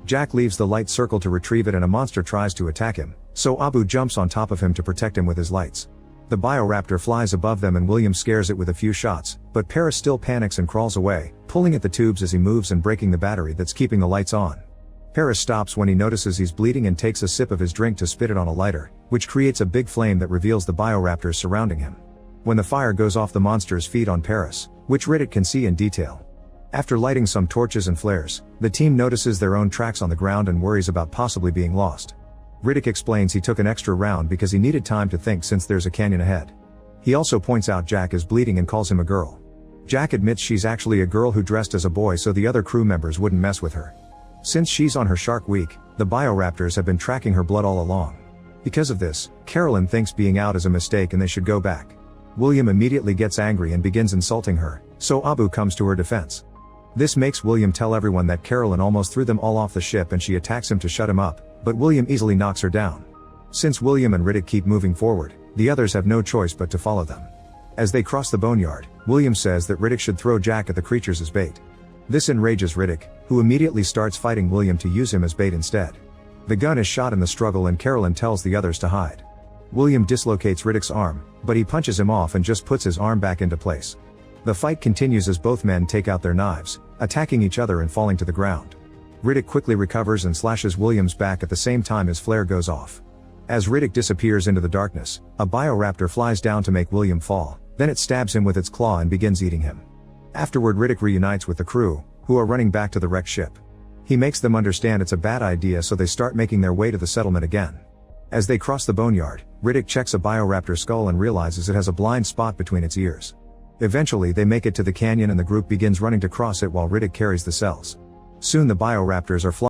Jack leaves the light circle to retrieve it and a monster tries to attack him, so Abu jumps on top of him to protect him with his lights. The Bioraptor flies above them and William scares it with a few shots, but Paris still panics and crawls away, pulling at the tubes as he moves and breaking the battery that's keeping the lights on. Paris stops when he notices he's bleeding and takes a sip of his drink to spit it on a lighter, which creates a big flame that reveals the Bioraptors surrounding him. When the fire goes off, the monsters feed on Paris, which Riddick can see in detail. After lighting some torches and flares, the team notices their own tracks on the ground and worries about possibly being lost. Riddick explains he took an extra round because he needed time to think since there's a canyon ahead. He also points out Jack is bleeding and calls him a girl. Jack admits she's actually a girl who dressed as a boy so the other crew members wouldn't mess with her. Since she's on her shark week, the Bioraptors have been tracking her blood all along. Because of this, Carolyn thinks being out is a mistake and they should go back. William immediately gets angry and begins insulting her, so Abu comes to her defense. This makes William tell everyone that Carolyn almost threw them all off the ship and she attacks him to shut him up, but William easily knocks her down. Since William and Riddick keep moving forward, the others have no choice but to follow them. As they cross the boneyard, William says that Riddick should throw Jack at the creatures as bait. This enrages Riddick, who immediately starts fighting William to use him as bait instead. The gun is shot in the struggle and Carolyn tells the others to hide. William dislocates Riddick's arm, but he punches him off and just puts his arm back into place. The fight continues as both men take out their knives, attacking each other and falling to the ground. Riddick quickly recovers and slashes William's back at the same time his flare goes off. As Riddick disappears into the darkness, a Bioraptor flies down to make William fall, then it stabs him with its claw and begins eating him. Afterward, Riddick reunites with the crew, who are running back to the wrecked ship. He makes them understand it's a bad idea so they start making their way to the settlement again. As they cross the boneyard, Riddick checks a Bioraptor skull and realizes it has a blind spot between its ears. Eventually they make it to the canyon and the group begins running to cross it while Riddick carries the cells. Soon the Bioraptors are flying